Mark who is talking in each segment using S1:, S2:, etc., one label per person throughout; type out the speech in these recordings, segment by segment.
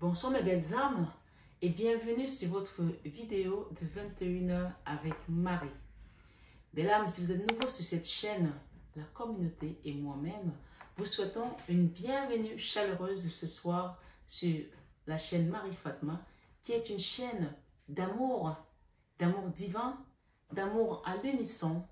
S1: Bonsoir mes belles âmes et bienvenue sur votre vidéo de 21h avec Marie. Belles âmes, si vous êtes nouveau sur cette chaîne, la communauté et moi-même, vous souhaitons une bienvenue chaleureuse ce soir sur la chaîne Marie Fatma, qui est une chaîne d'amour divin, d'amour à l'unisson,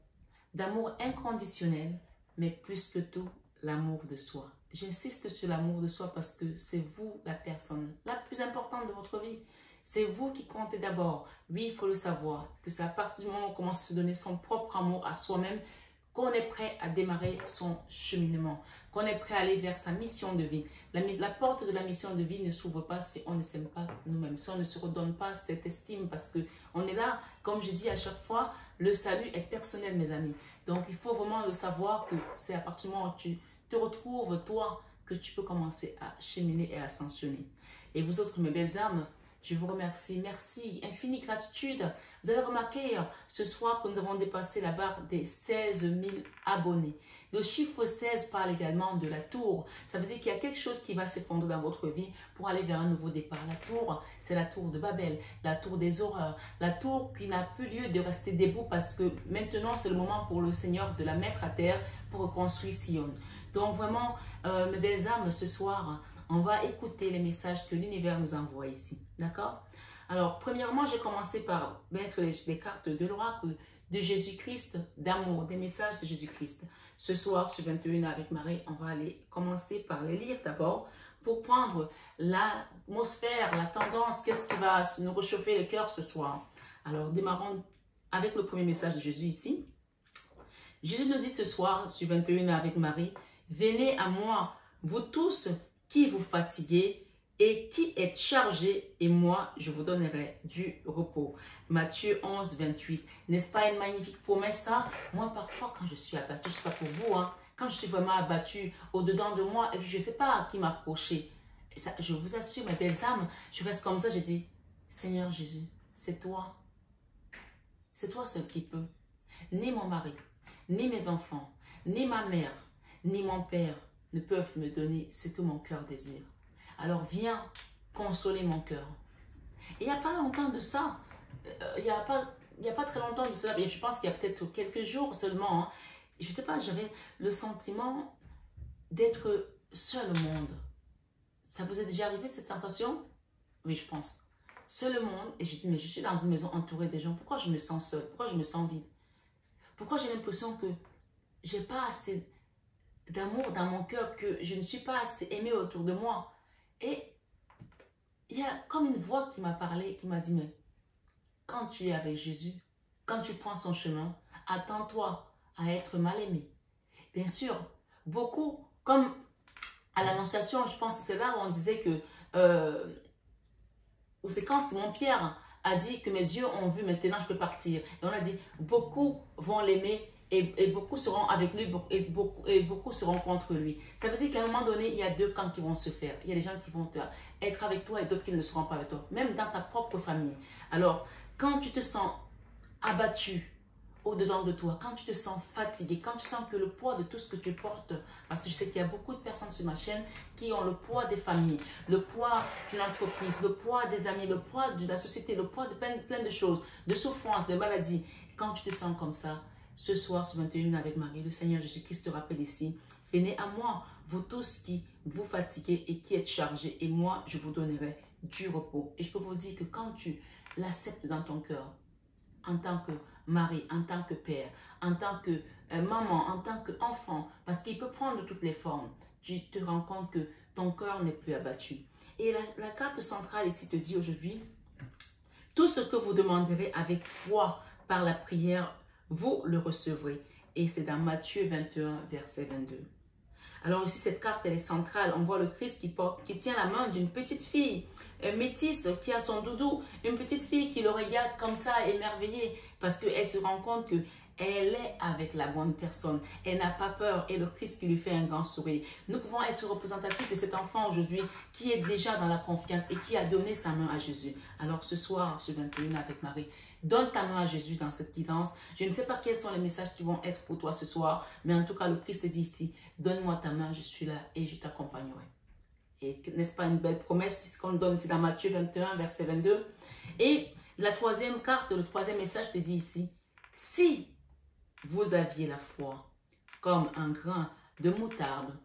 S1: d'amour inconditionnel, mais plus que tout, l'amour de soi. J'insiste sur l'amour de soi parce que c'est vous la personne la plus importante de votre vie. C'est vous qui comptez d'abord. Oui, il faut le savoir, que c'est à partir du moment où on commence à se donner son propre amour à soi-même qu'on est prêt à démarrer son cheminement, qu'on est prêt à aller vers sa mission de vie. La porte de la mission de vie ne s'ouvre pas si on ne s'aime pas nous-mêmes, si on ne se redonne pas cette estime, parce qu'on est là, comme je dis à chaque fois, le salut est personnel, mes amis. Donc, il faut vraiment le savoir que c'est à partir du moment où tu te retrouves, toi, que tu peux commencer à cheminer et à ascensionner. Et vous autres, mes belles âmes, je vous remercie. Merci, infinie gratitude. Vous avez remarqué ce soir que nous avons dépassé la barre des 16 000 abonnés. Le chiffre 16 parle également de la tour. Ça veut dire qu'il y a quelque chose qui va s'effondrer dans votre vie pour aller vers un nouveau départ. La tour, c'est la tour de Babel, la tour des horreurs, la tour qui n'a plus lieu de rester debout parce que maintenant c'est le moment pour le Seigneur de la mettre à terre pour reconstruire Sion. Donc vraiment, mes belles âmes, ce soir, on va écouter les messages que l'univers nous envoie ici. D'accord? Alors, premièrement, j'ai commencé par mettre les cartes de l'oracle de Jésus-Christ, d'amour, des messages de Jésus-Christ. Ce soir, sur 21 avec Marie, on va aller commencer par les lire d'abord pour prendre l'atmosphère, la tendance, qu'est-ce qui va nous réchauffer le cœur ce soir. Alors, démarrons avec le premier message de Jésus ici. Jésus nous dit ce soir, sur 21 avec Marie, « Venez à moi, vous tous qui vous fatiguez et qui êtes chargés, et moi, je vous donnerai du repos. » Matthieu 11, 28. N'est-ce pas une magnifique promesse, ça? Moi, parfois, quand je suis abattue, je ne sais pas pour vous, hein, quand je suis vraiment abattue au-dedans de moi, et je ne sais pas à qui m'approcher, je vous assure, mes belles âmes, je reste comme ça, je dis, Seigneur Jésus, c'est toi. C'est toi seul qui peux. Ni mon mari, ni mes enfants, ni ma mère, ni mon père ne peuvent me donner ce que mon cœur désire. Alors viens consoler mon cœur. Il n'y a pas longtemps de ça, il n'y a pas très longtemps de ça, je pense qu'il y a peut-être quelques jours seulement, hein, je ne sais pas, j'avais le sentiment d'être seul au monde. Ça vous est déjà arrivé cette sensation? Oui, je pense. Seul au monde, et je dis, mais je suis dans une maison entourée des gens, pourquoi je me sens seule? Pourquoi je me sens vide? Pourquoi j'ai l'impression que je n'ai pas assez d'amour dans mon cœur, que je ne suis pas assez aimée autour de moi? Et il y a comme une voix qui m'a parlé, qui m'a dit, mais quand tu es avec Jésus, quand tu prends son chemin, attends-toi à être mal aimé. Bien sûr, beaucoup, comme à l'Annonciation, je pense que c'est là où on disait que, ou c'est quand Simon-Pierre a dit que mes yeux ont vu, maintenant je peux partir. Et on a dit, beaucoup vont l'aimer et beaucoup seront avec lui et beaucoup seront contre lui. Ça veut dire qu'à un moment donné, il y a deux camps qui vont se faire. Il y a des gens qui vont être avec toi et d'autres qui ne le seront pas avec toi. Même dans ta propre famille. Alors, quand tu te sens abattu au-dedans de toi, quand tu te sens fatigué, quand tu sens que le poids de tout ce que tu portes, parce que je sais qu'il y a beaucoup de personnes sur ma chaîne qui ont le poids des familles, le poids d'une entreprise, le poids des amis, le poids de la société, le poids de plein de choses, de souffrances, de maladies. Quand tu te sens comme ça, ce soir, sur 21 avec Marie, le Seigneur Jésus-Christ te rappelle ici, venez à moi, vous tous qui vous fatiguez et qui êtes chargés, et moi, je vous donnerai du repos. Et je peux vous dire que quand tu l'acceptes dans ton cœur, en tant que mari, en tant que père, en tant que maman, en tant qu'enfant, parce qu'il peut prendre toutes les formes, tu te rends compte que ton cœur n'est plus abattu. Et la carte centrale ici te dit aujourd'hui, tout ce que vous demanderez avec foi par la prière, vous le recevrez. Et c'est dans Matthieu 21, verset 22. Alors ici, cette carte, elle est centrale. On voit le Christ qui tient la main d'une petite fille métisse qui a son doudou. Une petite fille qui le regarde comme ça, émerveillée, parce qu'elle se rend compte que elle est avec la bonne personne. Elle n'a pas peur. Et le Christ qui lui fait un grand sourire. Nous pouvons être représentatifs de cet enfant aujourd'hui qui est déjà dans la confiance et qui a donné sa main à Jésus. Alors ce soir, ce 21 avec Marie, donne ta main à Jésus dans cette guidance. Je ne sais pas quels sont les messages qui vont être pour toi ce soir, mais en tout cas, le Christ dit ici, donne-moi ta main, je suis là et je t'accompagnerai. Et n'est-ce pas une belle promesse, c'est ce qu'on donne ici dans Matthieu 21, verset 22. Et la troisième carte, le troisième message te dit ici, si vous aviez la foi comme un grain de moutarde,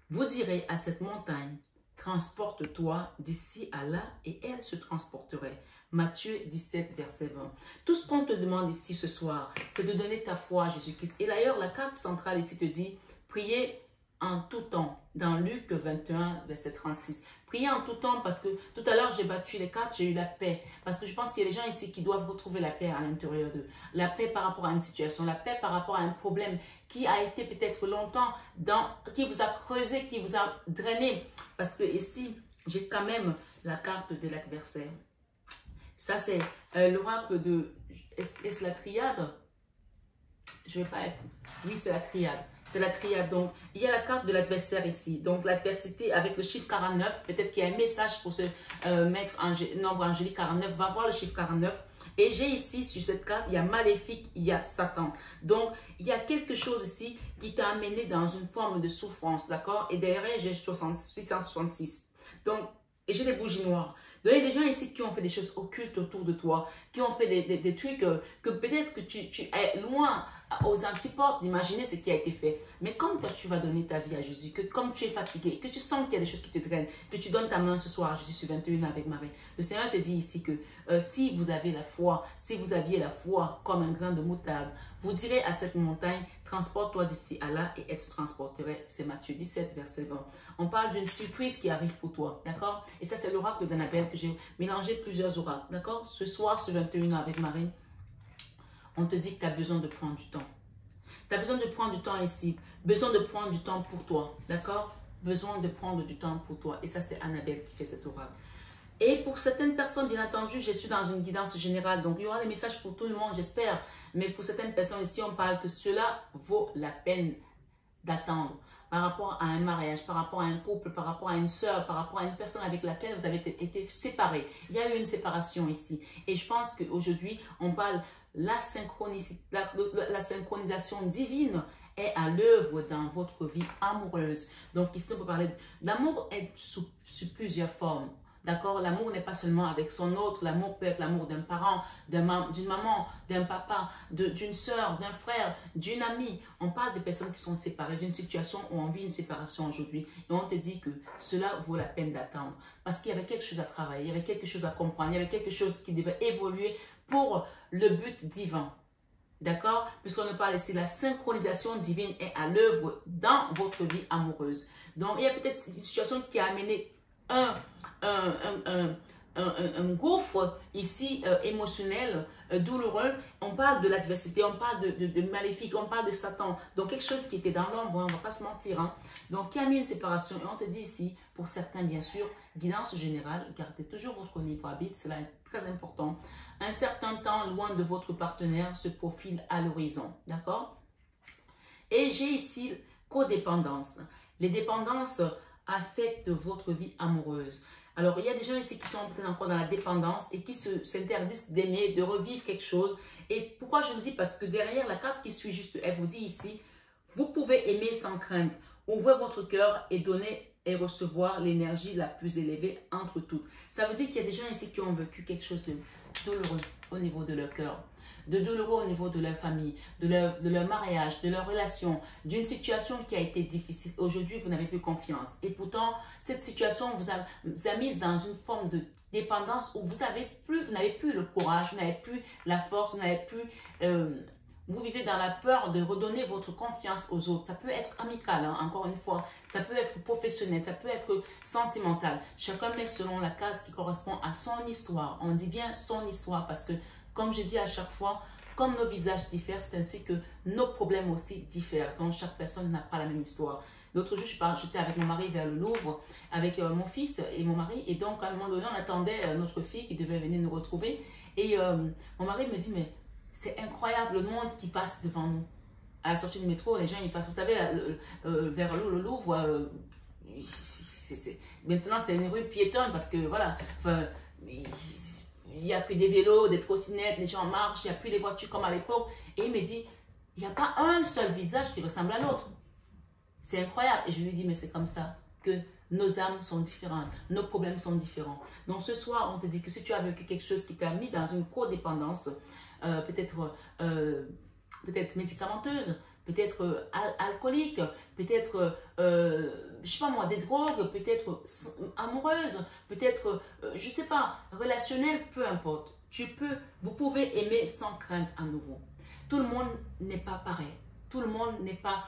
S1: vous direz à cette montagne, transporte-toi d'ici à là et elle se transporterait. Matthieu 17, verset 20. Tout ce qu'on te demande ici ce soir, c'est de donner ta foi à Jésus-Christ. Et d'ailleurs, la carte centrale ici te dit, priez en tout temps, dans Luc 21, verset 36. Priez en tout temps parce que tout à l'heure, j'ai battu les cartes, j'ai eu la paix. Parce que je pense qu'il y a des gens ici qui doivent retrouver la paix à l'intérieur d'eux. La paix par rapport à une situation, la paix par rapport à un problème qui a été peut-être longtemps, qui vous a creusé, qui vous a drainé. Parce que ici, j'ai quand même la carte de l'adversaire. Ça, c'est l'oracle de... Est-ce la triade? Je vais pas être... Oui, c'est la triade. C'est la triade. Donc, il y a la carte de l'adversaire ici. Donc, l'adversité avec le chiffre 49. Peut-être qu'il y a un message pour se mettre en nombre angélique 49. Va voir le chiffre 49. Et j'ai ici, sur cette carte, il y a maléfique, il y a Satan. Donc, il y a quelque chose ici qui t'a amené dans une forme de souffrance, d'accord? Et derrière, j'ai 666. Donc, et j'ai des bougies noires. Donc, il y a des gens ici qui ont fait des choses occultes autour de toi, qui ont fait des trucs que peut-être que tu es loin aux antipodes d'imaginer ce qui a été fait. Mais comme toi, tu vas donner ta vie à Jésus, que comme tu es fatigué, que tu sens qu'il y a des choses qui te drainent, que tu donnes ta main ce soir à Jésus sur 21 avec Marie, le Seigneur te dit ici que si vous avez la foi, si vous aviez la foi comme un grain de moutarde, vous direz à cette montagne, transporte-toi d'ici à là et elle se transporterait. C'est Matthieu 17, verset 20. On parle d'une surprise qui arrive pour toi, d'accord? Et ça, c'est l'oracle d'Annabelle que j'ai mélangé plusieurs oracles, d'accord? Ce soir, ce 21 avec Marie, on te dit que tu as besoin de prendre du temps. Tu as besoin de prendre du temps ici. Besoin de prendre du temps pour toi. D'accord? Besoin de prendre du temps pour toi. Et ça, c'est Annabelle qui fait cet oracle. Et pour certaines personnes, bien entendu, je suis dans une guidance générale. Donc, il y aura des messages pour tout le monde, j'espère. Mais pour certaines personnes ici, on parle que cela vaut la peine d'attendre. Par rapport à un mariage, par rapport à un couple, par rapport à une sœur, par rapport à une personne avec laquelle vous avez été séparés. Il y a eu une séparation ici. Et je pense qu'aujourd'hui, on parle la synchronisation divine est à l'œuvre dans votre vie amoureuse. Donc ici, on peut parler d'amour sous plusieurs formes. D'accord? L'amour n'est pas seulement avec son autre. L'amour peut être l'amour d'un parent, d'une maman, d'un papa, d'une soeur, d'un frère, d'une amie. On parle de personnes qui sont séparées, d'une situation où on vit une séparation aujourd'hui. Et on te dit que cela vaut la peine d'attendre. Parce qu'il y avait quelque chose à travailler, il y avait quelque chose à comprendre, il y avait quelque chose qui devait évoluer pour le but divin. D'accord? Puisqu'on nous parle ici, la synchronisation divine est à l'œuvre dans votre vie amoureuse. Donc, il y a peut-être une situation qui a amené un gouffre ici émotionnel, douloureux. On parle de l'adversité, on parle de maléfique, on parle de Satan. Donc quelque chose qui était dans l'ombre, on ne va pas se mentir. Hein. Donc qui a mis une séparation. Et on te dit ici, pour certains bien sûr, guidance générale, gardez toujours votre libre arbitre, cela est très important. Un certain temps loin de votre partenaire se profile à l'horizon. D'accord? Et j'ai ici codépendance. Les dépendances affecte votre vie amoureuse. Alors, il y a des gens ici qui sont peut-être encore dans la dépendance et qui s'interdisent d'aimer, de revivre quelque chose. Et pourquoi je le dis? Parce que derrière la carte qui suit juste, elle vous dit ici, vous pouvez aimer sans crainte. Ouvrez votre cœur et donnez et recevoir l'énergie la plus élevée entre toutes. Ça veut dire qu'il y a des gens ici qui ont vécu quelque chose de douloureux au niveau de leur cœur, de douloureux au niveau de leur famille, de leur mariage, de leur relation, d'une situation qui a été difficile. Aujourd'hui, vous n'avez plus confiance. Et pourtant, cette situation vous a mise dans une forme de dépendance où vous n'avez plus le courage, vous n'avez plus la force, vous n'avez plus... vous vivez dans la peur de redonner votre confiance aux autres. Ça peut être amical, hein, encore une fois. Ça peut être professionnel, ça peut être sentimental. Chacun met selon la case qui correspond à son histoire. On dit bien son histoire parce que, comme je dis à chaque fois, comme nos visages diffèrent, c'est ainsi que nos problèmes aussi diffèrent. Donc, chaque personne n'a pas la même histoire. L'autre jour, j'étais avec mon mari vers le Louvre, avec mon fils et mon mari. Et donc, à un moment donné, on attendait notre fille qui devait venir nous retrouver. Et mon mari me dit, mais c'est incroyable le monde qui passe devant nous. À la sortie du métro, les gens ils passent. Vous savez, vers le Louvre, maintenant c'est une rue piétonne parce que voilà, il n'y a plus des vélos, des trottinettes, les gens marchent, il n'y a plus les voitures comme à l'époque. Et il me dit, il n'y a pas un seul visage qui ressemble à l'autre. C'est incroyable. Et je lui dis, mais c'est comme ça que nos âmes sont différentes, nos problèmes sont différents. Donc ce soir, on te dit que si tu as vécu quelque chose qui t'a mis dans une codépendance, peut-être médicamenteuse, peut-être alcoolique, peut-être, je sais pas moi, des drogues, peut-être amoureuse, peut-être, je sais pas, relationnelle, peu importe. Vous pouvez aimer sans crainte à nouveau. Tout le monde n'est pas pareil. Tout le monde n'est pas...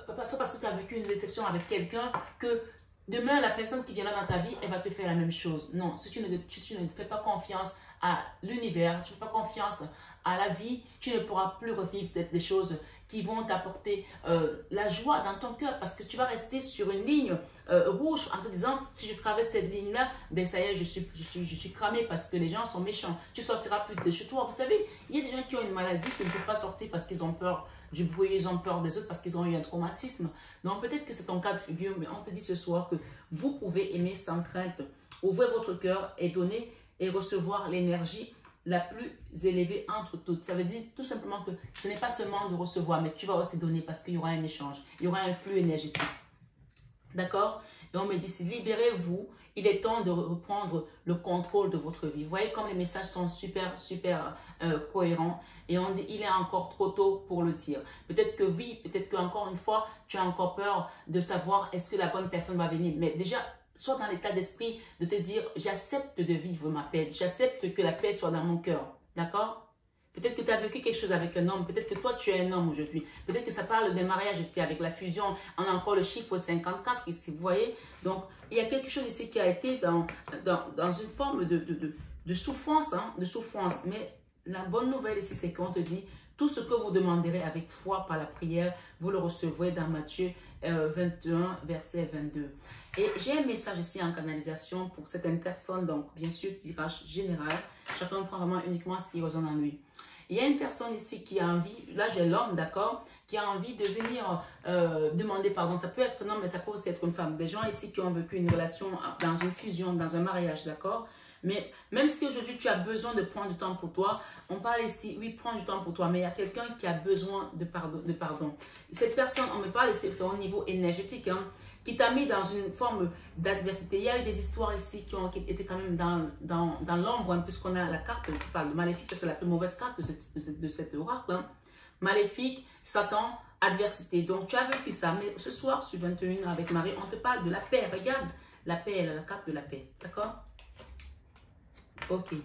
S1: parce que tu as vécu une déception avec quelqu'un que demain, la personne qui viendra dans ta vie, elle va te faire la même chose. Non, si tu ne fais pas confiance à l'univers, tu ne fais pas confiance à la vie, tu ne pourras plus revivre des choses qui vont t'apporter la joie dans ton cœur parce que tu vas rester sur une ligne rouge en te disant si je traverse cette ligne-là, ben ça y est, je suis cramé parce que les gens sont méchants. Tu sortiras plus de chez toi. Vous savez, il y a des gens qui ont une maladie qui ne peuvent pas sortir parce qu'ils ont peur du bruit, ils ont peur des autres parce qu'ils ont eu un traumatisme. Donc peut-être que c'est ton cas de figure, mais on te dit ce soir que vous pouvez aimer sans crainte. Ouvrez votre cœur et donner et recevoir l'énergie la plus élevée entre toutes. Ça veut dire tout simplement que ce n'est pas seulement de recevoir, mais tu vas aussi donner parce qu'il y aura un échange, il y aura un flux énergétique. D'accord? Et on me dit, libérez-vous, il est temps de reprendre le contrôle de votre vie. Vous voyez comme les messages sont super cohérents. Et on dit, il est encore trop tôt pour le dire. Peut-être que oui, peut-être qu'encore une fois, tu as encore peur de savoir est-ce que la bonne personne va venir. Mais déjà, sois dans l'état d'esprit de te dire, j'accepte de vivre ma paix. J'accepte que la paix soit dans mon cœur. D'accord? Peut-être que tu as vécu quelque chose avec un homme. Peut-être que toi, tu es un homme aujourd'hui. Peut-être que ça parle de mariage ici avec la fusion. On a encore le chiffre 54 ici, vous voyez? Donc, il y a quelque chose ici qui a été dans une forme de souffrance, hein, de souffrance. Mais la bonne nouvelle ici, c'est qu'on te dit, tout ce que vous demanderez avec foi par la prière, vous le recevrez dans Matthieu 21, verset 22. Et j'ai un message ici en canalisation pour certaines personnes, donc bien sûr, tirage général. Chacun prend vraiment uniquement ce qui résonne en lui. Il y a une personne ici qui a envie, là j'ai l'homme, d'accord, qui a envie de venir demander pardon. Ça peut être un homme, mais ça peut aussi être une femme. Des gens ici qui ont vécu une relation dans une fusion, dans un mariage, d'accord. Mais même si aujourd'hui tu as besoin de prendre du temps pour toi, on parle ici, oui, prends du temps pour toi, mais il y a quelqu'un qui a besoin de pardon. Cette personne, on me parle, c'est au niveau énergétique, hein, qui t'a mis dans une forme d'adversité. Il y a eu des histoires ici qui étaient quand même dans l'ombre, hein, puisqu'on a la carte qui parle de maléfique, c'est la plus mauvaise carte de cet oracle. Hein. Maléfique, Satan, adversité. Donc tu as vécu ça, mais ce soir, sur 21 avec Marie, on te parle de la paix. Regarde, la paix, elle a la carte de la paix, d'accord? Ok,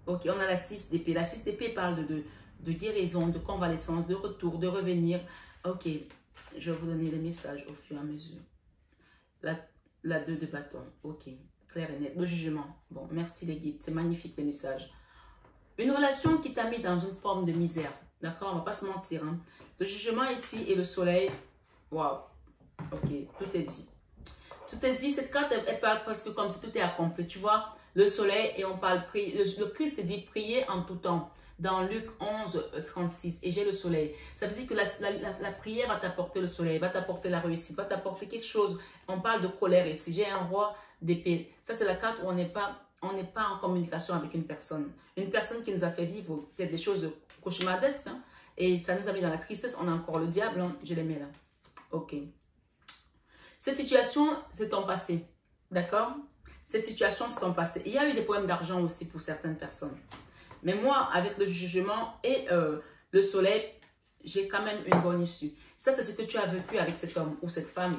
S1: on a la 6 d'épée. La 6 d'épée parle de guérison, de convalescence, de retour, de revenir. Ok, je vais vous donner les messages au fur et à mesure. La 2 de bâton, ok, clair et net. Le jugement, bon, merci les guides, c'est magnifique les messages. Une relation qui t'a mis dans une forme de misère, d'accord, on va pas se mentir. Hein. Le jugement ici et le soleil, waouh, ok, tout est dit. Tout est dit, cette carte, elle parle presque comme si tout est accompli, tu vois. Le soleil et on parle, le Christ dit prier en tout temps. Dans Luc 11, 36, et j'ai le soleil. Ça veut dire que la prière va t'apporter le soleil, va t'apporter la réussite, va t'apporter quelque chose. On parle de colère ici. J'ai un roi d'épée. Ça, c'est la carte où on n'est pas en communication avec une personne. Une personne qui nous a fait vivre peut-être des choses cauchemardesques. Hein, et ça nous a mis dans la tristesse. On a encore le diable. Hein, je les mets là. Ok. Cette situation, c'est ton passé. D'accord? Cette situation, c'est ton passé. Il y a eu des problèmes d'argent aussi pour certaines personnes. Mais moi, avec le jugement et le soleil, j'ai quand même une bonne issue. Ça, c'est ce que tu as vécu avec cet homme ou cette femme,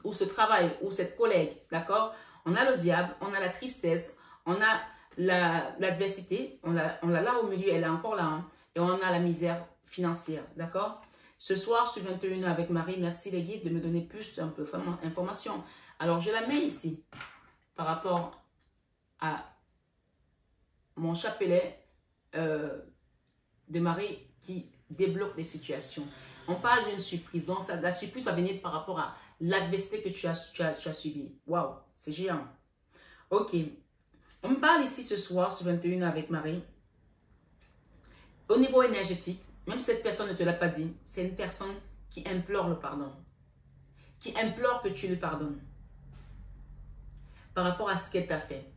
S1: ou ce travail, ou cette collègue, d'accord? On a le diable, on a la tristesse, on a l'adversité, on l'a là au milieu, elle est encore là, hein, et on a la misère financière, d'accord? Ce soir, sur 21 avec Marie, merci les guides de me donner plus un peu d'informations. Alors, je la mets ici, par rapport à mon chapelet de Marie qui débloque les situations. On parle d'une surprise. Donc, la surprise va venir par rapport à l'adversité que tu as subi. Waouh, c'est géant. Ok. On me parle ici ce soir, sur 21 avec Marie. Au niveau énergétique, même si cette personne ne te l'a pas dit, c'est une personne qui implore le pardon. Qui implore que tu lui pardonnes. Par rapport à ce qu'elle t'a fait.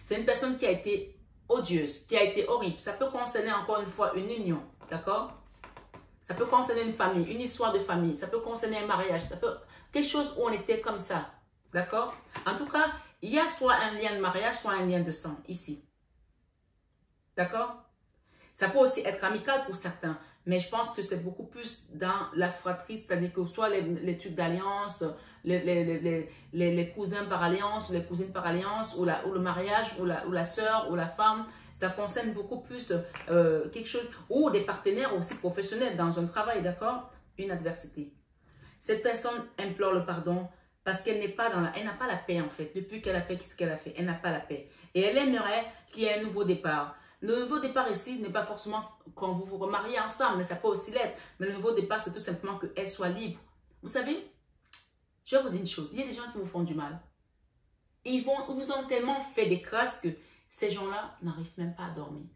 S1: C'est une personne qui a été odieuse, qui a été horrible. Ça peut concerner encore une fois une union, d'accord? Ça peut concerner une famille, une histoire de famille. Ça peut concerner un mariage. Ça peut... Quelque chose où on était comme ça. D'accord? En tout cas, il y a soit un lien de mariage, soit un lien de sang ici. D'accord? Ça peut aussi être amical pour certains. Mais je pense que c'est beaucoup plus dans la fratrie, c'est-à-dire que soit les trucs d'alliance, les cousins par alliance, ou les cousines par alliance, ou le mariage, ou la sœur, ou la femme. Ça concerne beaucoup plus quelque chose, ou des partenaires aussi professionnels dans un travail, d'accord? Une adversité. Cette personne implore le pardon parce qu'elle n'est pas elle n'a pas la paix en fait. Depuis qu'elle a fait ce qu'elle a fait, elle n'a pas la paix. Et elle aimerait qu'il y ait un nouveau départ. Le nouveau départ ici n'est pas forcément quand vous vous remariez ensemble, mais ça peut aussi l'être. Mais le nouveau départ, c'est tout simplement qu'elle soit libre. Vous savez, je vais vous dire une chose. Il y a des gens qui vous font du mal. Ils vous ont tellement fait des crasses que ces gens-là n'arrivent même pas à dormir.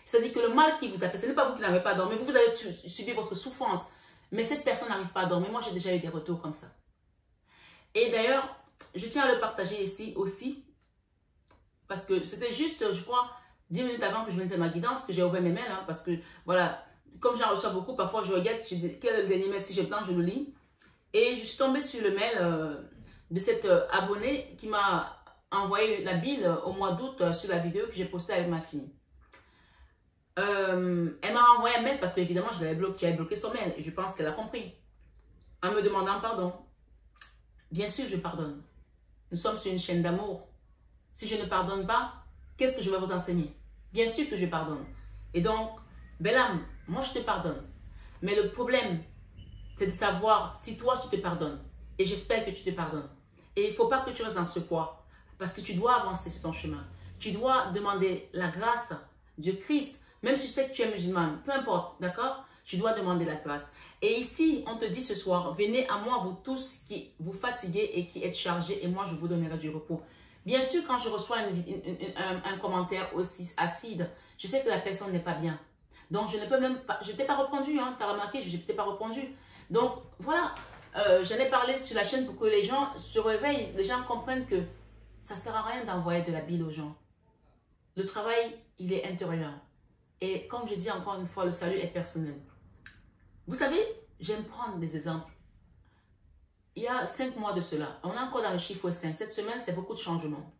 S1: C'est-à-dire que le mal qui vous a fait, ce n'est pas vous qui n'avez pas dormi. Vous avez subi votre souffrance. Mais cette personne n'arrive pas à dormir. Moi, j'ai déjà eu des retours comme ça. Et d'ailleurs, je tiens à le partager ici aussi. Parce que c'était juste, je crois, 10 minutes avant que je vienne faire ma guidance, que j'ai ouvert mes mails. Hein, parce que, voilà, comme j'en reçois beaucoup, parfois je regarde quel est le dernier mail. Si j'ai le temps, je le lis. Et je suis tombée sur le mail de cette abonnée qui m'a envoyé la bille au mois d'août sur la vidéo que j'ai postée avec ma fille. Elle m'a envoyé un mail parce qu'évidemment, j'avais bloqué son mail. Et je pense qu'elle a compris. En me demandant pardon. Bien sûr, je pardonne. Nous sommes sur une chaîne d'amour. Si je ne pardonne pas, qu'est-ce que je vais vous enseigner? Bien sûr que je pardonne. Et donc, belle âme, moi je te pardonne. Mais le problème, c'est de savoir si toi tu te pardonnes. Et j'espère que tu te pardonnes. Et il ne faut pas que tu restes dans ce poids. Parce que tu dois avancer sur ton chemin. Tu dois demander la grâce de Christ. Même si tu sais que tu es musulmane, peu importe, d'accord? Tu dois demander la grâce. Et ici, on te dit ce soir, venez à moi, vous tous qui vous fatiguez et qui êtes chargés, et moi, je vous donnerai du repos. Bien sûr, quand je reçois un commentaire aussi acide, je sais que la personne n'est pas bien. Donc, je ne peux même pas, je ne t'ai pas répondu, hein, tu as remarqué, je ne t'ai pas répondu. Donc, voilà, j'en ai parlé sur la chaîne pour que les gens se réveillent, les gens comprennent que ça ne sert à rien d'envoyer de la bile aux gens. Le travail, il est intérieur. Et comme je dis encore une fois, le salut est personnel. Vous savez, j'aime prendre des exemples. Il y a 5 mois de cela, on est encore dans le chiffre 5. Cette semaine, c'est beaucoup de changements.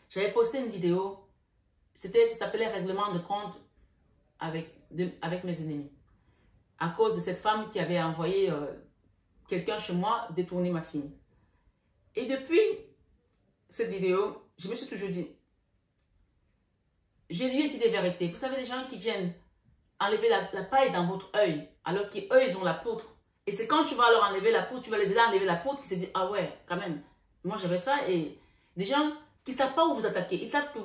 S1: J'avais posté une vidéo, ça s'appelait règlement de compte avec mes ennemis. À cause de cette femme qui avait envoyé quelqu'un chez moi détourner ma fille. Et depuis cette vidéo, je me suis toujours dit, je lui ai dit des vérités. Vous savez, les gens qui viennent enlever la paille dans votre œil, alors qu'eux, ils ont la poutre. Et c'est quand tu vas leur enlever la poutre, tu vas les aider à enlever la poutre, qui se disent, ah ouais, quand même, moi j'avais ça. Et des gens qui ne savent pas où vous attaquer, ils savent que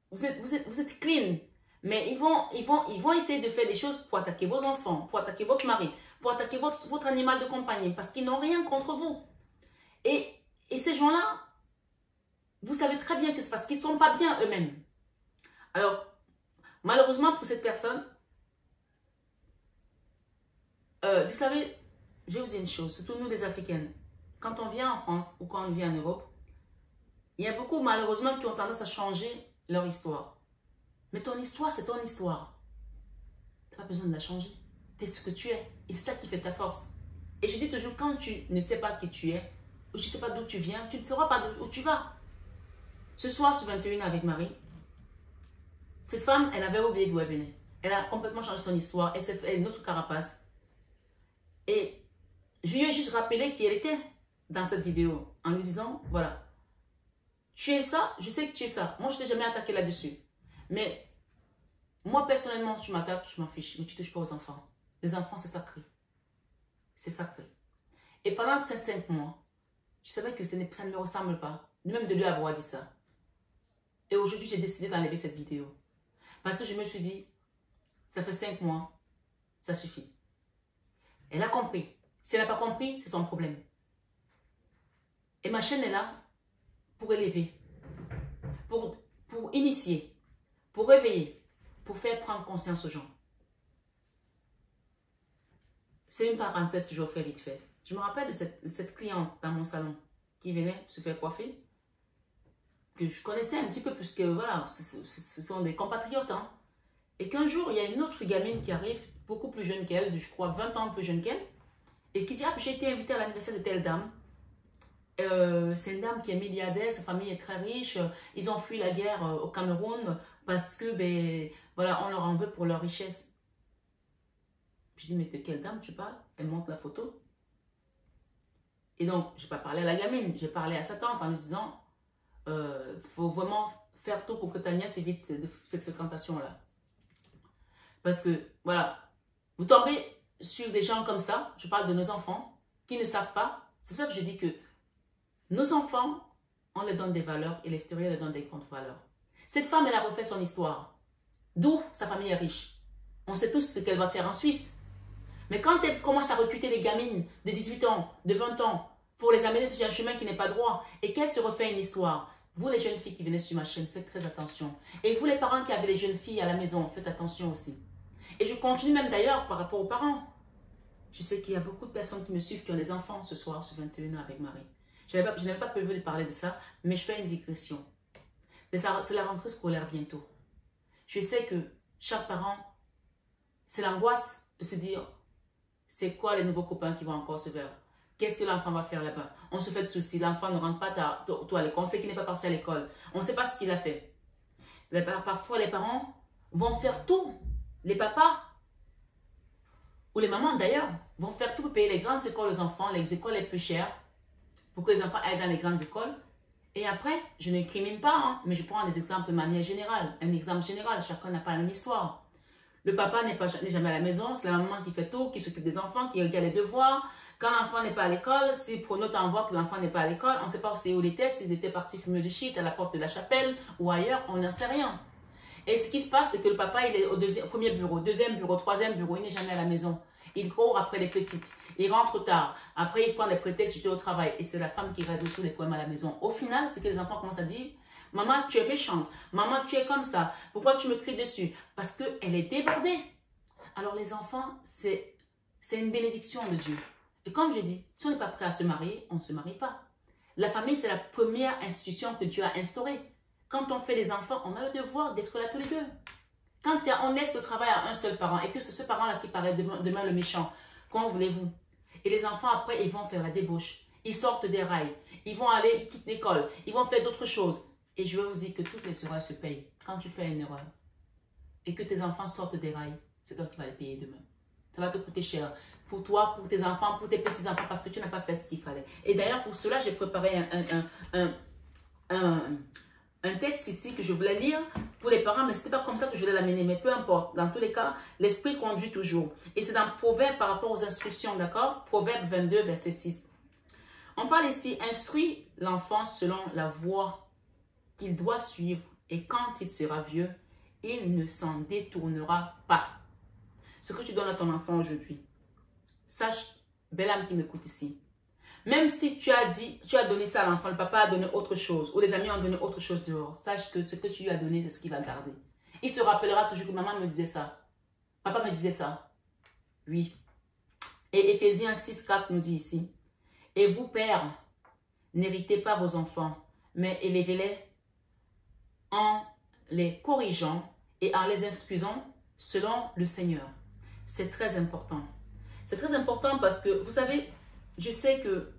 S1: vous êtes clean. Mais ils vont essayer de faire des choses pour attaquer vos enfants, pour attaquer votre mari, pour attaquer votre animal de compagnie, parce qu'ils n'ont rien contre vous. Et ces gens-là, vous savez très bien que c'est parce qu'ils ne sont pas bien eux-mêmes. Alors, malheureusement pour cette personne, vous savez, je vais vous dire une chose, surtout nous les Africaines, quand on vient en France ou quand on vient en Europe, il y a beaucoup malheureusement qui ont tendance à changer leur histoire. Mais ton histoire, c'est ton histoire. Tu n'as pas besoin de la changer. Tu es ce que tu es. Et c'est ça qui fait ta force. Et je dis toujours, quand tu ne sais pas qui tu es, ou tu ne sais pas d'où tu viens, tu ne sauras pas où tu vas. Ce soir, sur 21 avec Marie, cette femme, elle avait oublié d'où elle venait. Elle a complètement changé son histoire. Elle s'est fait une autre carapace. Et je lui ai juste rappelé qui elle était dans cette vidéo. En lui disant, voilà, tu es ça, je sais que tu es ça. Moi, je ne t'ai jamais attaqué là-dessus. Mais moi, personnellement, tu m'attaques, je m'en fiche. Mais tu ne touches pas aux enfants. Les enfants, c'est sacré. C'est sacré. Et pendant ces 5 mois, je savais que ça ne me ressemble pas. Même de lui avoir dit ça. Et aujourd'hui, j'ai décidé d'enlever cette vidéo. Parce que je me suis dit, ça fait 5 mois, ça suffit. Elle a compris. Si elle n'a pas compris, c'est son problème. Et ma chaîne est là pour élever, pour initier, pour réveiller, pour faire prendre conscience aux gens. C'est une parenthèse que je refais vite fait. Je me rappelle de cette cliente dans mon salon qui venait se faire coiffer, que je connaissais un petit peu puisque voilà, ce sont des compatriotes. Hein, et qu'un jour, il y a une autre gamine qui arrive beaucoup plus jeune qu'elle, je crois 20 ans plus jeune qu'elle, et qui dit, ah, j'ai été invitée à l'anniversaire de telle dame. C'est une dame qui est milliardaire, sa famille est très riche, ils ont fui la guerre au Cameroun parce que, ben, voilà, on leur en veut pour leur richesse. Je dis, mais de quelle dame tu parles? Elle montre la photo. Et donc, je n'ai pas parlé à la gamine, j'ai parlé à sa tante en lui disant, faut vraiment faire tout pour que ta nièce évite cette fréquentation-là. Parce que, voilà, vous tombez sur des gens comme ça, je parle de nos enfants, qui ne savent pas. C'est pour ça que je dis que nos enfants, on leur donne des valeurs et l'extérieur leur donne des grandes valeurs. Cette femme, elle a refait son histoire. D'où sa famille est riche. On sait tous ce qu'elle va faire en Suisse. Mais quand elle commence à recruter les gamines de 18 ans, de 20 ans, pour les amener sur un chemin qui n'est pas droit, et qu'elle se refait une histoire, vous les jeunes filles qui venez sur ma chaîne, faites très attention. Et vous les parents qui avez des jeunes filles à la maison, faites attention aussi. Et je continue même d'ailleurs par rapport aux parents. Je sais qu'il y a beaucoup de personnes qui me suivent qui ont des enfants ce soir, ce 21h avec Marie. Je n'avais pas prévu de parler de ça, mais je fais une digression. C'est la rentrée scolaire bientôt. Je sais que chaque parent, c'est l'angoisse de se dire, c'est quoi les nouveaux copains qui vont encore se faire? Qu'est-ce que l'enfant va faire là-bas? On se fait de soucis, l'enfant ne rentre pas tôt à l'école, on sait qu'il n'est pas parti à l'école, on ne sait pas ce qu'il a fait. Mais parfois, les parents vont faire tout. Les papas, ou les mamans d'ailleurs, vont faire tout pour payer les grandes écoles aux enfants, les écoles les plus chères, pour que les enfants aillent dans les grandes écoles. Et après, je n'incrimine pas, hein, mais je prends des exemples de manière générale. Un exemple général, chacun n'a pas la même histoire. Le papa n'est jamais à la maison, c'est la maman qui fait tout, qui s'occupe des enfants, qui regarde les devoirs. Quand l'enfant n'est pas à l'école, si pour notre envoi que l'enfant n'est pas à l'école, on ne sait pas où il était, s'il était parti fumer du shit à la porte de la chapelle ou ailleurs, on n'en sait rien. Et ce qui se passe, c'est que le papa, il est au premier bureau, deuxième bureau, troisième bureau, il n'est jamais à la maison. Il court après les petites, il rentre tard, après il prend des prétextes, j'étais au travail, et c'est la femme qui résout tous les problèmes à la maison. Au final, c'est que les enfants commencent à dire, maman, tu es méchante, maman, tu es comme ça, pourquoi tu me cries dessus? Parce qu'elle est débordée. Alors les enfants, c'est une bénédiction de Dieu. Et comme je dis, si on n'est pas prêt à se marier, on ne se marie pas. La famille, c'est la première institution que Dieu a instaurée. Quand on fait des enfants, on a le devoir d'être là tous les deux. Quand on laisse le travail à un seul parent et que c'est ce parent-là qui paraît demain le méchant, comment voulez-vous? Et les enfants, après, ils vont faire la débauche. Ils sortent des rails. Ils vont aller, ils quittent l'école. Ils vont faire d'autres choses. Et je vais vous dire que toutes les erreurs se payent. Quand tu fais une erreur et que tes enfants sortent des rails, c'est toi qui vas les payer demain. Ça va te coûter cher. Pour toi, pour tes enfants, pour tes petits-enfants, parce que tu n'as pas fait ce qu'il fallait. Et d'ailleurs, pour cela, j'ai préparé un texte ici que je voulais lire pour les parents, mais ce n'était pas comme ça que je voulais l'amener. Mais peu importe, dans tous les cas, l'esprit conduit toujours. Et c'est dans Proverbe par rapport aux instructions, d'accord? Proverbe 22, verset 6. On parle ici, instruis l'enfant selon la voie qu'il doit suivre, et quand il sera vieux, il ne s'en détournera pas. Ce que tu donnes à ton enfant aujourd'hui, sache, belle âme qui m'écoute ici, même si tu as donné ça à l'enfant, le papa a donné autre chose, ou les amis ont donné autre chose dehors, sache que ce que tu lui as donné, c'est ce qu'il va garder. Il se rappellera toujours que maman me disait ça, papa me disait ça. Oui. Et Éphésiens 6, 4 nous dit ici, et vous, pères, n'héritez pas vos enfants, mais élevez-les en les corrigeant et en les instruisant selon le Seigneur. C'est très important. C'est très important parce que, vous savez, je sais que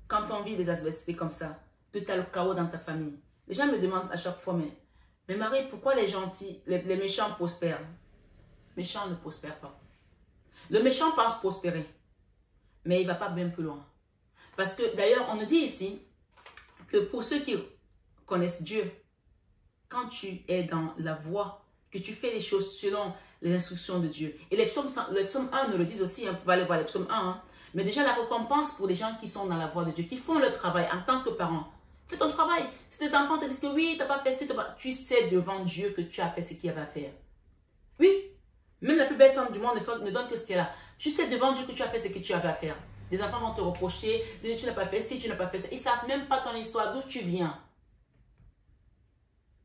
S1: quand on vit des adversités comme ça, que tu as le chaos dans ta famille, les gens me demandent à chaque fois, mais Marie, pourquoi les gentils, les méchants prospèrent? Les méchants ne prospèrent pas. Le méchant pense prospérer, mais il ne va pas bien plus loin. Parce que d'ailleurs, on nous dit ici que pour ceux qui connaissent Dieu, quand tu es dans la voie, que tu fais les choses selon les instructions de Dieu. Et les psaumes 1 nous le disent aussi, hein, vous pouvez aller voir les psaumes 1. Hein. Mais déjà la récompense pour les gens qui sont dans la voie de Dieu, qui font le travail en tant que parents. Fais ton travail. Si tes enfants te disent que oui, tu n'as pas fait ci, tu sais devant Dieu que tu as fait ce qu'il y avait à faire. Oui, même la plus belle femme du monde ne donne que ce qu'elle a. Tu sais devant Dieu que tu as fait ce que tu avais à faire. Les enfants vont te reprocher, tu n'as pas fait ci, tu n'as pas fait ça. Ils ne savent même pas ton histoire, d'où tu viens.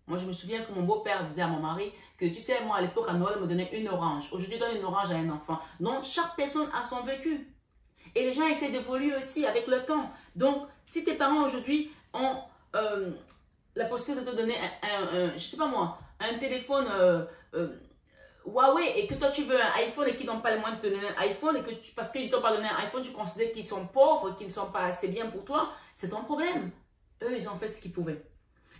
S1: Moi, je me souviens que mon beau-père disait à mon mari que, tu sais, moi, à l'époque, à Noël, il me donnait une orange. Aujourd'hui, donne une orange à un enfant. Donc, chaque personne a son vécu. Et les gens essaient d'évoluer aussi avec le temps. Donc, si tes parents aujourd'hui ont la possibilité de te donner je sais pas moi, un téléphone Huawei et que toi tu veux un iPhone et qu'ils n'ont pas les moyens de te donner un iPhone et que parce qu'ils ne t'ont pas donné un iPhone, tu considères qu'ils sont pauvres, qu'ils ne sont pas assez bien pour toi, c'est ton problème. Eux, ils ont fait ce qu'ils pouvaient.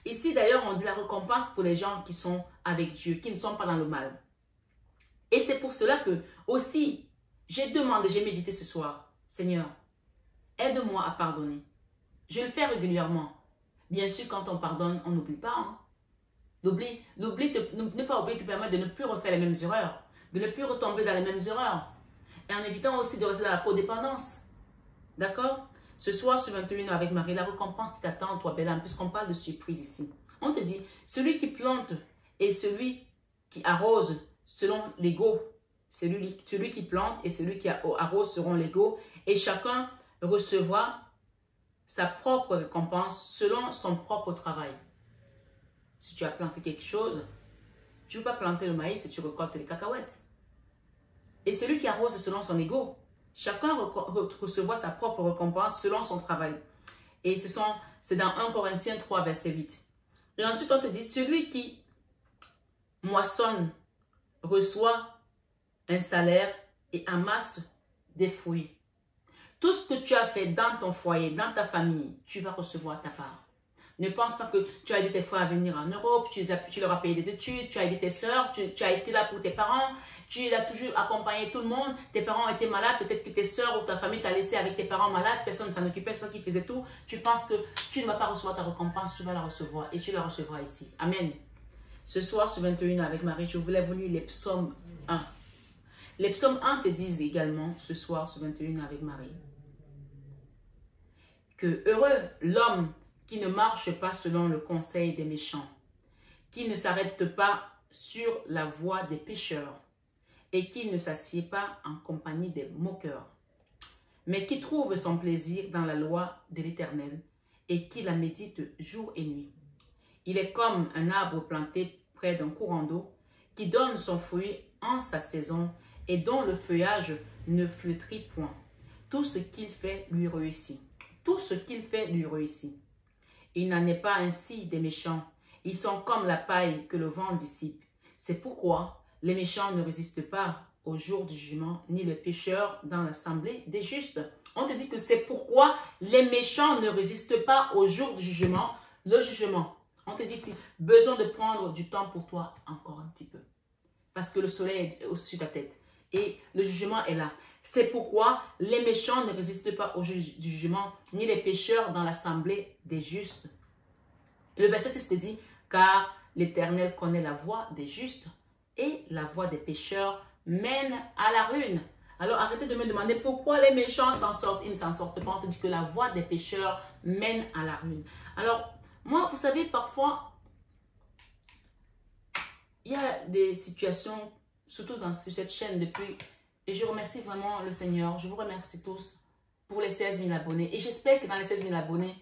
S1: Ici, d'ailleurs, on dit la récompense pour les gens qui sont avec Dieu, qui ne sont pas dans le mal. Et c'est pour cela que, aussi, j'ai demandé, j'ai médité ce soir, Seigneur, aide-moi à pardonner. Je le fais régulièrement. Bien sûr, quand on pardonne, on n'oublie pas. Hein. Ne pas oublier te permet de ne plus refaire les mêmes erreurs, de ne plus retomber dans les mêmes erreurs. Et en évitant aussi de rester dans la codépendance. D'accord? Ce soir, sur 21 avec Marie, la récompense qui t'attend, toi, belle âme, puisqu'on parle de surprise ici. On te dit, celui qui plante et celui qui arrose selon l'ego. Celui qui plante et celui qui arrose seront l'ego. Et chacun recevra sa propre récompense selon son propre travail. Si tu as planté quelque chose, tu ne peux pas planter le maïs et tu récoltes les cacahuètes. Et celui qui arrose selon son ego, chacun recevra sa propre récompense selon son travail. Et c'est dans 1 Corinthiens 3, verset 8. Et ensuite, on te dit, celui qui moissonne reçoit un salaire et amasse des fruits. Tout ce que tu as fait dans ton foyer, dans ta famille, tu vas recevoir ta part. Ne pense pas que tu as aidé tes frères à venir en Europe, tu leur as payé des études, tu as aidé tes soeurs, tu as été là pour tes parents, tu as toujours accompagné tout le monde, tes parents étaient malades, peut-être que tes soeurs ou ta famille t'a laissé avec tes parents malades, personne ne s'en occupait, c'est toi qui faisais tout. Tu penses que tu ne vas pas recevoir ta récompense, tu vas la recevoir et tu la recevras ici. Amen. Ce soir, sur 21 avec Marie, je voulais vous lire les psaumes 1. Les psaumes 1 te disent également, ce soir, sur 21 avec Marie, que heureux l'homme qui ne marche pas selon le conseil des méchants, qui ne s'arrête pas sur la voie des pécheurs et qui ne s'assied pas en compagnie des moqueurs, mais qui trouve son plaisir dans la loi de l'Éternel et qui la médite jour et nuit. Il est comme un arbre planté près d'un courant d'eau qui donne son fruit en sa saison et dont le feuillage ne flétrit point. Tout ce qu'il fait lui réussit. Tout ce qu'il fait lui réussit. Il n'en est pas ainsi des méchants. Ils sont comme la paille que le vent dissipe. C'est pourquoi les méchants ne résistent pas au jour du jugement, ni les pécheurs dans l'assemblée des justes. On te dit que c'est pourquoi les méchants ne résistent pas au jour du jugement, le jugement. On te dit ici, besoin de prendre du temps pour toi encore un petit peu. Parce que le soleil est au-dessus de ta tête. Et le jugement est là. C'est pourquoi les méchants ne résistent pas au jugement, ni les pécheurs dans l'assemblée des justes. Le verset 6 te dit, car l'Éternel connaît la voie des justes et la voie des pécheurs mène à la ruine. Alors arrêtez de me demander pourquoi les méchants s'en sortent. Ils ne s'en sortent pas. On te dit que la voie des pécheurs mène à la ruine. Alors, moi, vous savez, parfois, il y a des situations, surtout sur cette chaîne depuis... Et je remercie vraiment le Seigneur. Je vous remercie tous pour les 16 000 abonnés. Et j'espère que dans les 16 000 abonnés,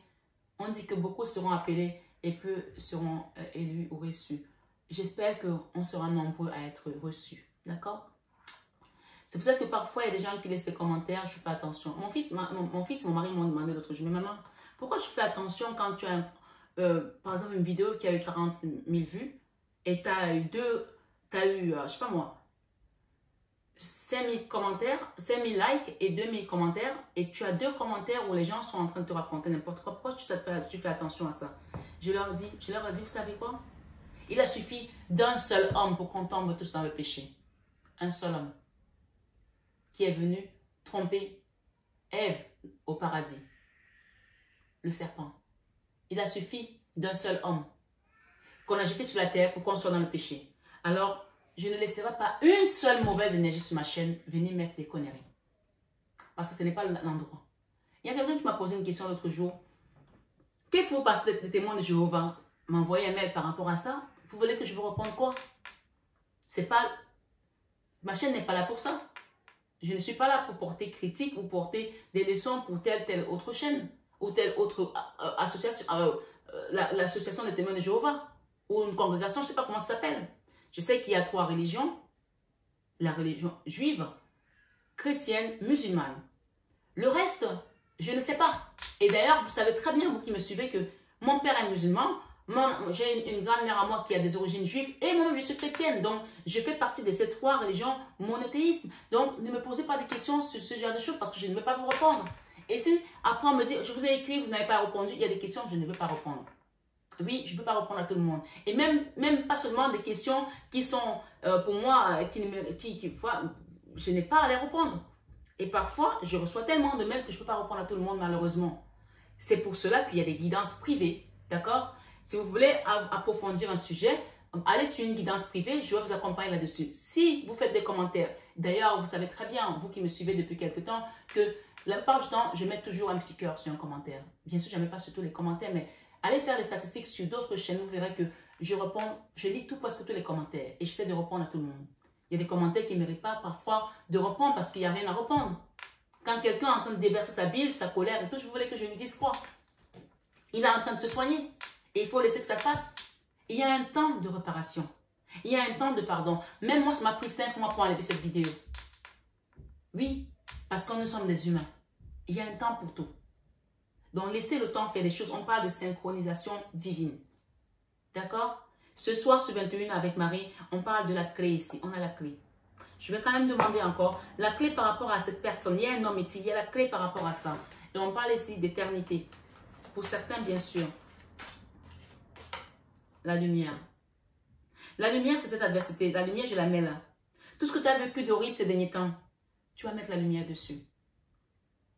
S1: on dit que beaucoup seront appelés et peu seront élus ou reçus. J'espère qu'on sera nombreux à être reçus. D'accord? C'est pour ça que parfois, il y a des gens qui laissent des commentaires. Je ne fais pas attention. Mon mari m'a demandé l'autre jour, mais maman, pourquoi tu fais attention quand tu as, par exemple, une vidéo qui a eu 40 000 vues et tu as eu je ne sais pas moi, 5000 commentaires, 5000 likes et 2000 commentaires et tu as 2 commentaires où les gens sont en train de te raconter n'importe quoi. Pourquoi tu fais attention à ça? Je leur ai dit, vous savez quoi? Il a suffi d'un seul homme pour qu'on tombe tous dans le péché. Un seul homme qui est venu tromper Ève au paradis. Le serpent. Il a suffi d'un seul homme qu'on a jeté sur la terre pour qu'on soit dans le péché. Alors, je ne laisserai pas une seule mauvaise énergie sur ma chaîne venir mettre des conneries. Parce que ce n'est pas l'endroit. Il y a quelqu'un qui m'a posé une question l'autre jour. Qu'est-ce que vous pensez des témoins de Jéhovah? M'a envoyé un mail par rapport à ça. Vous voulez que je vous réponde quoi? C'est pas... Ma chaîne n'est pas là pour ça. Je ne suis pas là pour porter critique ou porter des leçons pour telle autre chaîne ou telle autre association, l'association des témoins de Jéhovah ou une congrégation, je ne sais pas comment ça s'appelle. Je sais qu'il y a 3 religions, la religion juive, chrétienne, musulmane. Le reste, je ne sais pas. Et d'ailleurs, vous savez très bien, vous qui me suivez, que mon père est musulman, J'ai une grand-mère à moi qui a des origines juives et moi-même je suis chrétienne. Donc, je fais partie de ces trois religions monothéistes. Donc, ne me posez pas de questions sur ce genre de choses parce que je ne vais pas vous répondre. Et si après on me dit, je vous ai écrit, vous n'avez pas répondu, il y a des questions que je ne vais pas répondre. Oui, je ne peux pas répondre à tout le monde. Et même pas seulement des questions qui sont pour moi, je n'ai pas à les répondre. Et parfois, je reçois tellement de mails que je ne peux pas répondre à tout le monde malheureusement. C'est pour cela qu'il y a des guidances privées, d'accord? Si vous voulez approfondir un sujet, allez sur une guidance privée, je vais vous accompagner là-dessus. Si vous faites des commentaires, d'ailleurs, vous savez très bien, vous qui me suivez depuis quelque temps, que la plupart du temps, je mets toujours un petit cœur sur un commentaire. Bien sûr, je ne mets pas sur tous les commentaires, mais allez faire les statistiques sur d'autres chaînes, vous verrez que je lis presque tous les commentaires et j'essaie de répondre à tout le monde. Il y a des commentaires qui ne méritent pas parfois de répondre parce qu'il n'y a rien à répondre. Quand quelqu'un est en train de déverser sa bile, sa colère et tout, je voulais que je lui dise quoi? Il est en train de se soigner et il faut laisser que ça se passe. Il y a un temps de réparation. Il y a un temps de pardon. Même moi, ça m'a pris 5 mois pour enlever cette vidéo. Oui, parce que nous sommes des humains. Il y a un temps pour tout. Donc, laissez le temps faire les choses. On parle de synchronisation divine. D'accord? Ce soir, sur 21 avec Marie, on parle de la clé ici. On a la clé. Je vais quand même demander encore la clé par rapport à cette personne. Il y a un homme ici, il y a la clé par rapport à ça. Et on parle ici d'éternité. Pour certains, bien sûr. La lumière. La lumière, c'est cette adversité. La lumière, je la mets là. Tout ce que tu as vécu d'horrible ces derniers temps, tu vas mettre la lumière dessus.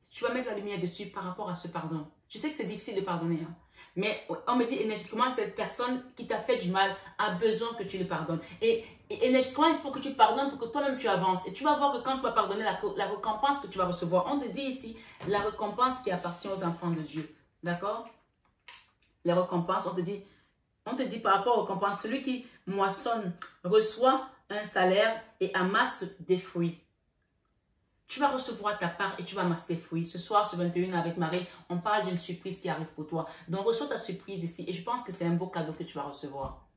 S1: Tu vas mettre la lumière dessus par rapport à ce pardon. Je sais que c'est difficile de pardonner. Hein. Mais on me dit énergétiquement, cette personne qui t'a fait du mal a besoin que tu le pardonnes. Et énergétiquement, il faut que tu pardonnes pour que toi-même tu avances. Et tu vas voir que quand tu vas pardonner, la récompense que tu vas recevoir. On te dit ici, la récompense qui appartient aux enfants de Dieu. D'accord? Les récompenses, on te dit par rapport aux récompenses, celui qui moissonne reçoit un salaire et amasse des fruits. Tu vas recevoir ta part et tu vas amasser tes fruits. Ce soir, sur 21 avec Marie, on parle d'une surprise qui arrive pour toi. Donc, reçois ta surprise ici et je pense que c'est un beau cadeau que tu vas recevoir.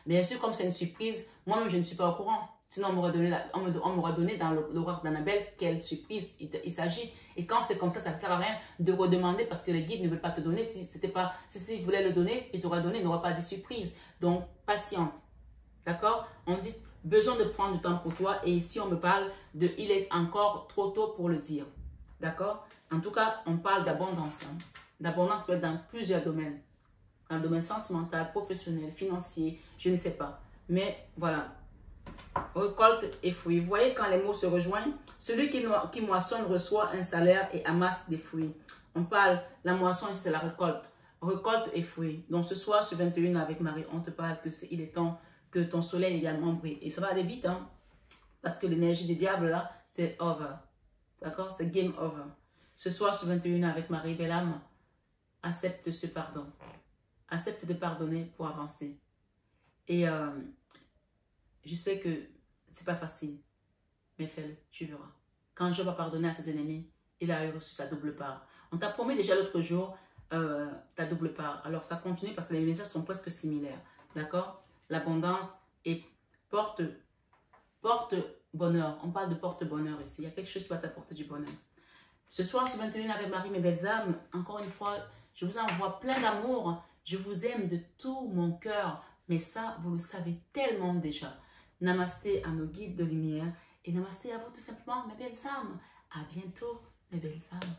S1: Bien sûr, comme c'est une surprise, moi-même, je ne suis pas au courant. Sinon, on m'aurait donné dans l'oracle d'Annabelle quelle surprise il s'agit. Et quand c'est comme ça ne sert à rien de redemander parce que les guides ne veulent pas te donner. S'ils voulaient le donner, ils auraient donné, ils n'auraient pas dit surprise. Donc, patiente. D'accord? On dit besoin de prendre du temps pour toi. Et ici, on me parle de il est encore trop tôt pour le dire. D'accord? En tout cas, on parle d'abondance. Hein. L'abondance peut être dans plusieurs domaines. Dans le domaine sentimental, professionnel, financier, je ne sais pas. Mais voilà. Récolte et fruits. Vous voyez quand les mots se rejoignent? Celui qui moissonne reçoit un salaire et amasse des fruits. On parle, la moisson ici c'est la récolte. Récolte et fruits. Donc ce soir sur 21 avec Marie, on te parle que il est temps que ton soleil également brille. Et ça va aller vite, hein? Parce que l'énergie du diable là, c'est over. D'accord? C'est game over. Ce soir sur 21 avec Marie, belle âme, accepte ce pardon. Accepte de pardonner pour avancer. Et je sais que c'est pas facile, mais fais-le, tu verras. Quand Job a pardonné à ses ennemis, il a eu reçu sa double part. On t'a promis déjà l'autre jour ta double part. Alors ça continue parce que les messages sont presque similaires. D'accord? L'abondance et porte bonheur. On parle de porte bonheur ici. Il y a quelque chose qui va t'apporter du bonheur. Ce soir, sur 21 avec Marie, mes belles âmes, encore une fois, je vous envoie plein d'amour. Je vous aime de tout mon cœur. Mais ça, vous le savez tellement déjà. Namasté à nos guides de lumière et namasté à vous tout simplement, mes belles âmes. À bientôt, mes belles âmes.